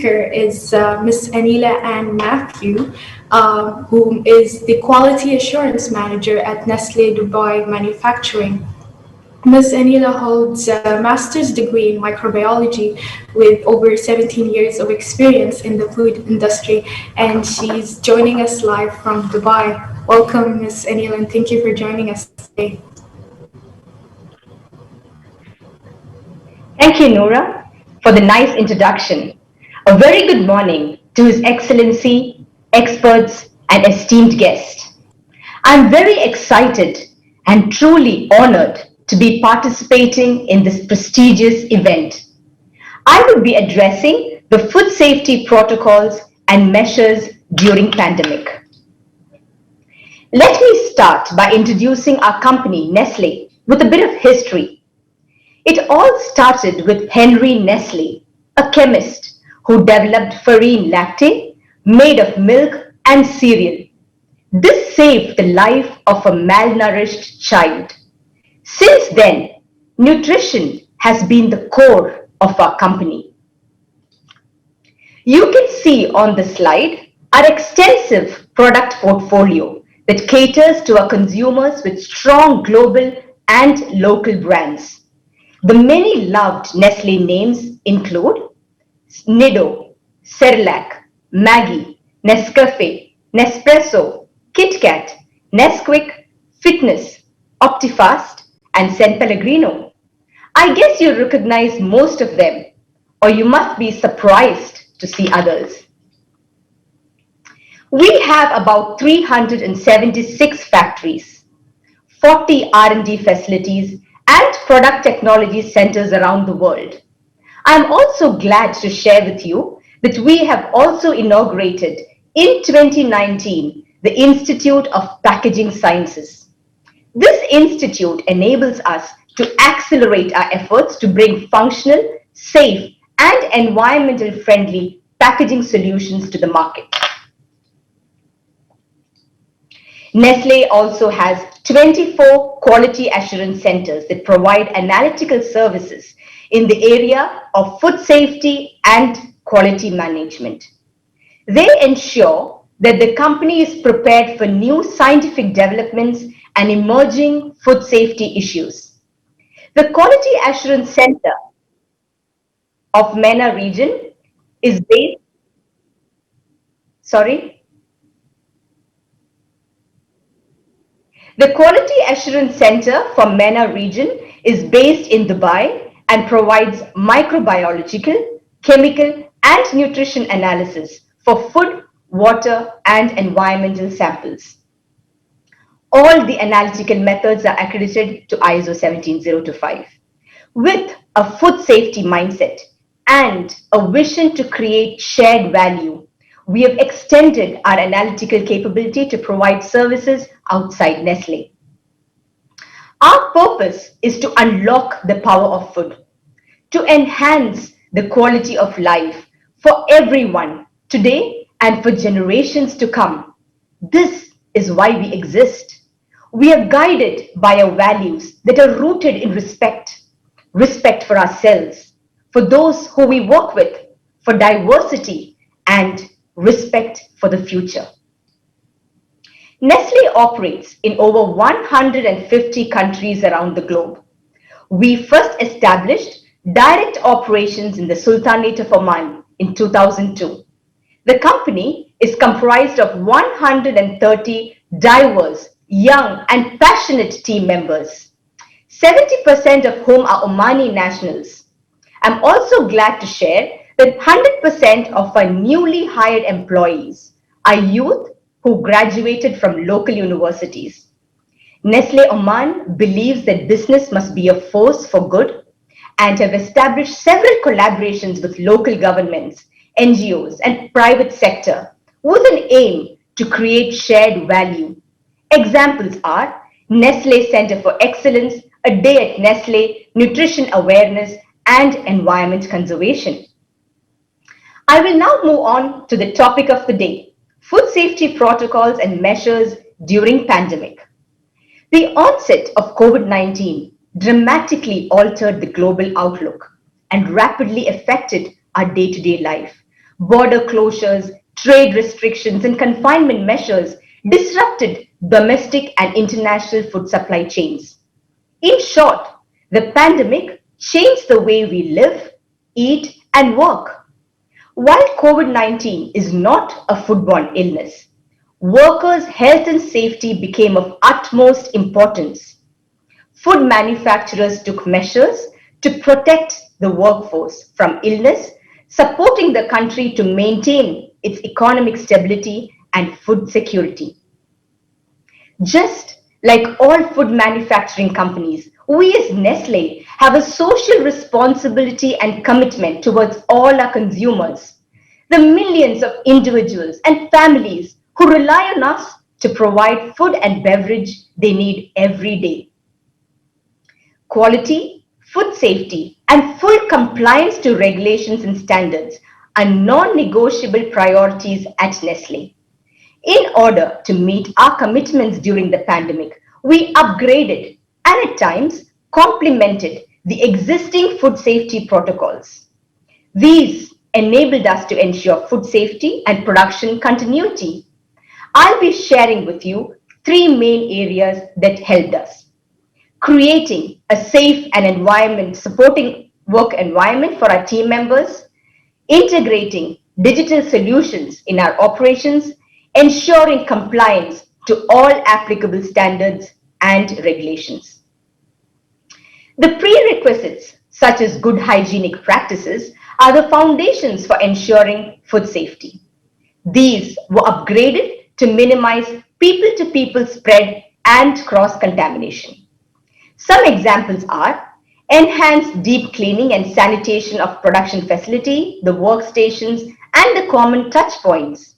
speaker is Ms. Anila and Mathew, who is the Quality Assurance Manager at Nestle Dubai Manufacturing. Ms. Anila holds a master's degree in microbiology with over 17 years of experience in the food industry, and she's joining us live from Dubai. Welcome, Ms. Anila, and thank you for joining us today. Thank you, Noura, for the nice introduction. A very good morning to His Excellency, experts, and esteemed guests. I'm very excited and truly honored to be participating in this prestigious event. I will be addressing the food safety protocols and measures during pandemic. Let me start by introducing our company, Nestle, with a bit of history. It all started with Henry Nestle, a chemist who developed farine lactate made of milk and cereal. This saved the life of a malnourished child. Since then, nutrition has been the core of our company. You can see on the slide our extensive product portfolio that caters to our consumers with strong global and local brands. The many loved Nestle names include Nido, Cerelac, Maggi, Nescafe, Nespresso, KitKat, Nesquik, Fitness, Optifast, and San Pellegrino. I guess you recognize most of them, or you must be surprised to see others. We have about 376 factories, 40 R&D facilities, and product technology centers around the world. I am also glad to share with you that we have also inaugurated in 2019 the Institute of Packaging Sciences. This institute enables us to accelerate our efforts to bring functional, safe, and environmental friendly packaging solutions to the market. Nestle also has 24 quality assurance centers that provide analytical services in the area of food safety and quality management. They ensure that the company is prepared for new scientific developments and emerging food safety issues. The Quality Assurance Center of MENA region is based, sorry, the Quality Assurance Center for MENA region is based in Dubai and provides microbiological, chemical, and nutrition analysis for food, water, and environmental samples. All the analytical methods are accredited to ISO 17025. With a food safety mindset and a vision to create shared value, we have extended our analytical capability to provide services outside Nestle. Our purpose is to unlock the power of food, to enhance the quality of life for everyone today and for generations to come. This is why we exist. We are guided by our values that are rooted in respect for ourselves, for those who we work with, for diversity, and respect for the future. Nestle operates in over 150 countries around the globe. We first established direct operations in the Sultanate of Oman in 2002. The company is comprised of 130 diverse, young, and passionate team members, 70% of whom are Omani nationals. I'm also glad to share that 100% of our newly hired employees are youth who graduated from local universities. Nestle Oman believes that business must be a force for good and have established several collaborations with local governments, NGOs, and private sector with an aim to create shared value. Examples are Nestle Center for Excellence, A Day at Nestle, Nutrition Awareness, and Environment Conservation. I will now move on to the topic of the day, food safety protocols and measures during pandemic. The onset of COVID-19 dramatically altered the global outlook and rapidly affected our day-to-day life. Border closures, trade restrictions, and confinement measures disrupted domestic and international food supply chains. In short, the pandemic changed the way we live, eat, and work. While COVID 19 is not a foodborne illness, workers' health and safety became of utmost importance. Food manufacturers took measures to protect the workforce from illness, supporting the country to maintain its economic stability and food security. Just like all food manufacturing companies, we as Nestle have a social responsibility and commitment towards all our consumers, the millions of individuals and families who rely on us to provide food and beverage they need every day. Quality, food safety, and full compliance to regulations and standards are non negotiable priorities at Nestle. In order to meet our commitments during the pandemic, we upgraded and at times complemented the existing food safety protocols. These enabled us to ensure food safety and production continuity. I'll be sharing with you three main areas that helped us: creating a safe and environment supporting work environment for our team members, integrating digital solutions in our operations, ensuring compliance to all applicable standards and regulations. The prerequisites, such as good hygienic practices, are the foundations for ensuring food safety. These were upgraded to minimize people to people spread and cross contamination. Some examples are enhanced deep cleaning and sanitation of production facility, the workstations, and the common touch points.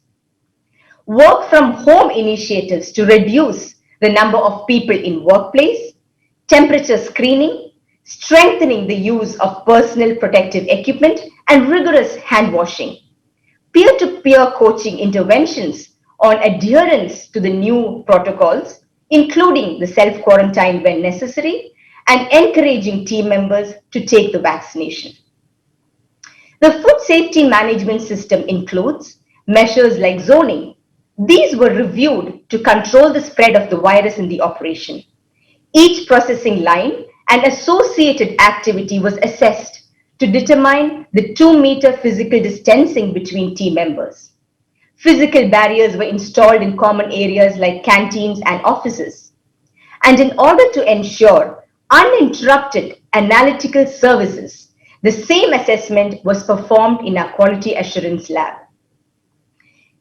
Work from home initiatives to reduce the number of people in workplace, temperature screening, strengthening the use of personal protective equipment, and rigorous hand washing. Peer-to-peer coaching interventions on adherence to the new protocols, including the self-quarantine when necessary, and encouraging team members to take the vaccination. The food safety management system includes measures like zoning. These were reviewed to control the spread of the virus in the operation. Each processing line and associated activity was assessed to determine the 2-meter physical distancing between team members. Physical barriers were installed in common areas like canteens and offices. And in order to ensure uninterrupted analytical services, the same assessment was performed in our quality assurance lab.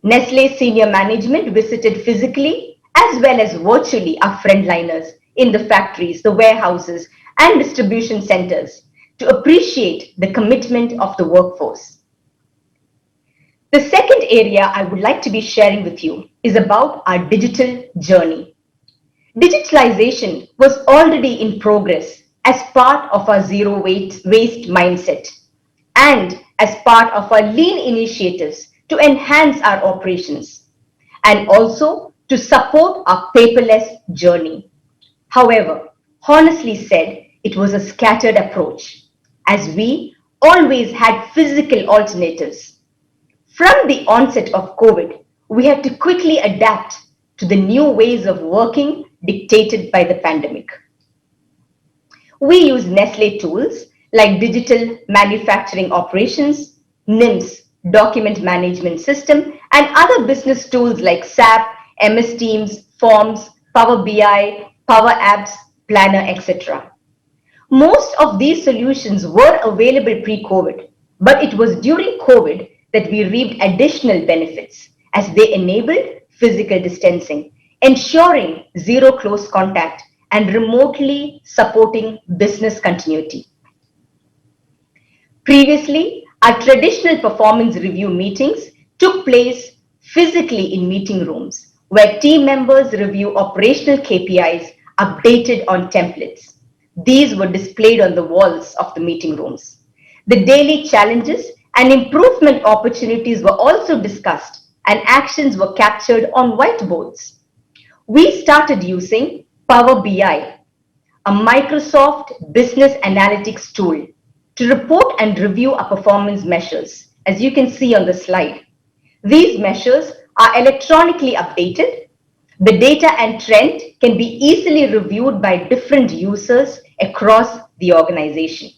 Nestle senior management visited physically as well as virtually our frontliners in the factories, the warehouses, and distribution centers to appreciate the commitment of the workforce. The second area I would like to be sharing with you is about our digital journey. Digitalization was already in progress as part of our zero waste mindset and as part of our lean initiatives to enhance our operations and also to support our paperless journey. However, honestly said, it was a scattered approach as we always had physical alternatives. From the onset of COVID, we had to quickly adapt to the new ways of working dictated by the pandemic. We use Nestle tools like digital manufacturing operations, NIMS, document management system, and other business tools like SAP, MS Teams, Forms, Power BI, Power Apps, Planner, etc. Most of these solutions were available pre-COVID, but it was during COVID that we reaped additional benefits as they enabled physical distancing, ensuring zero close contact, and remotely supporting business continuity. Previously, our traditional performance review meetings took place physically in meeting rooms where team members review operational KPIs updated on templates. These were displayed on the walls of the meeting rooms. The daily challenges and improvement opportunities were also discussed and actions were captured on whiteboards. We started using Power BI, a Microsoft business analytics tool, to report and review our performance measures as you can see on the slide. These measures are electronically updated. The data and trend can be easily reviewed by different users across the organization.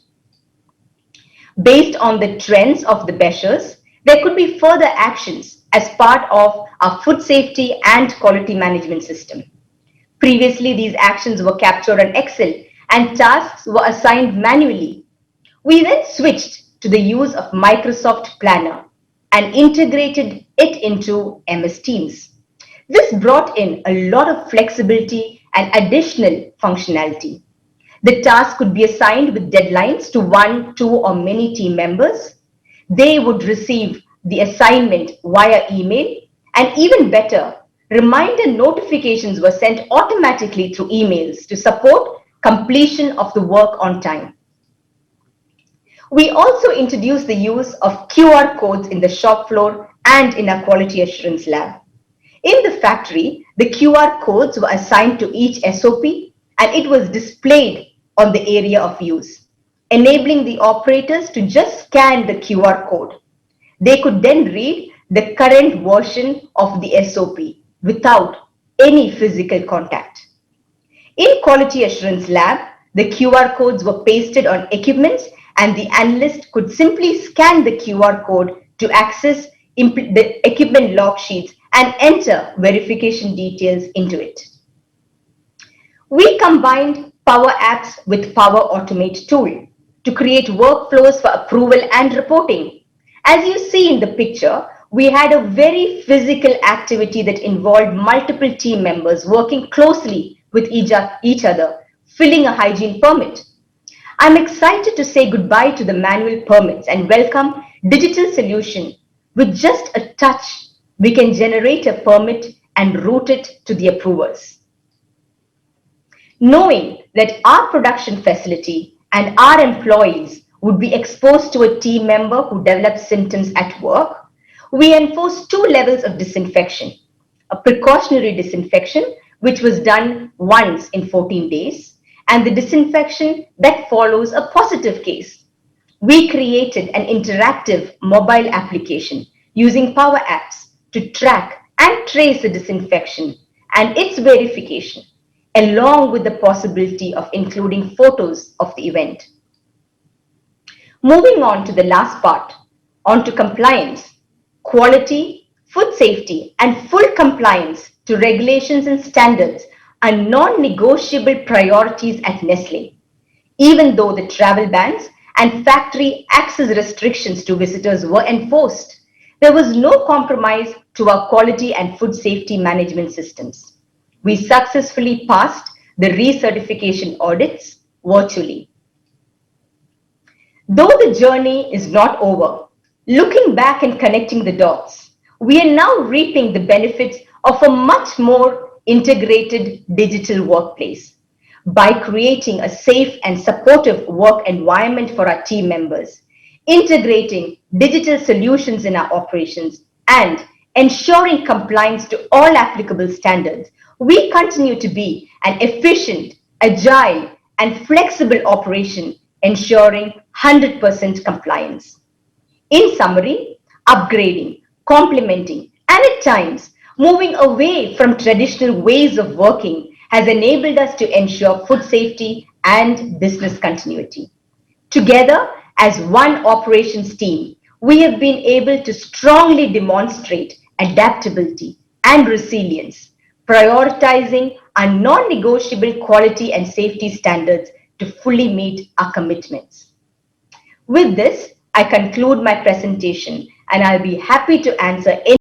Based on the trends of the measures, there could be further actions as part of our food safety and quality management system. Previously, these actions were captured on Excel and tasks were assigned manually. We then switched to the use of Microsoft Planner and integrated it into MS Teams. This brought in a lot of flexibility and additional functionality. The task could be assigned with deadlines to one, two, or many team members. They would receive the assignment via email, and even better, reminder notifications were sent automatically through emails to support completion of the work on time. We also introduced the use of QR codes in the shop floor and in our quality assurance lab. In the factory, the QR codes were assigned to each SOP and it was displayed on the area of use, enabling the operators to just scan the QR code. They could then read the current version of the SOP without any physical contact. In Quality Assurance Lab, the QR codes were pasted on equipment and the analyst could simply scan the QR code to access the equipment log sheets and enter verification details into it. We combined Power Apps with Power Automate tool to create workflows for approval and reporting. As you see in the picture, we had a very physical activity that involved multiple team members working closely with each other, filling a hygiene permit. I'm excited to say goodbye to the manual permits and welcome digital solution. With just a touch, we can generate a permit and route it to the approvers. Knowing that our production facility and our employees would be exposed to a team member who develops symptoms at work, we enforced two levels of disinfection. A precautionary disinfection, which was done once in 14 days, and the disinfection that follows a positive case. We created an interactive mobile application using Power Apps to track and trace the disinfection and its verification, along with the possibility of including photos of the event. Moving on to the last part, on to compliance, quality, food safety, and full compliance to regulations and standards are non-negotiable priorities at Nestlé. Even though the travel bans and factory access restrictions to visitors were enforced, there was no compromise to our quality and food safety management systems. We successfully passed the recertification audits virtually. Though the journey is not over, looking back and connecting the dots, we are now reaping the benefits of a much more integrated digital workplace. By creating a safe and supportive work environment for our team members, integrating digital solutions in our operations, and ensuring compliance to all applicable standards, we continue to be an efficient, agile, and flexible operation, ensuring 100% compliance. In summary, upgrading, complementing, and at times moving away from traditional ways of working has enabled us to ensure food safety and business continuity. Together, as one operations team, we have been able to strongly demonstrate adaptability and resilience, prioritizing our non-negotiable quality and safety standards to fully meet our commitments. With this, I conclude my presentation and I'll be happy to answer any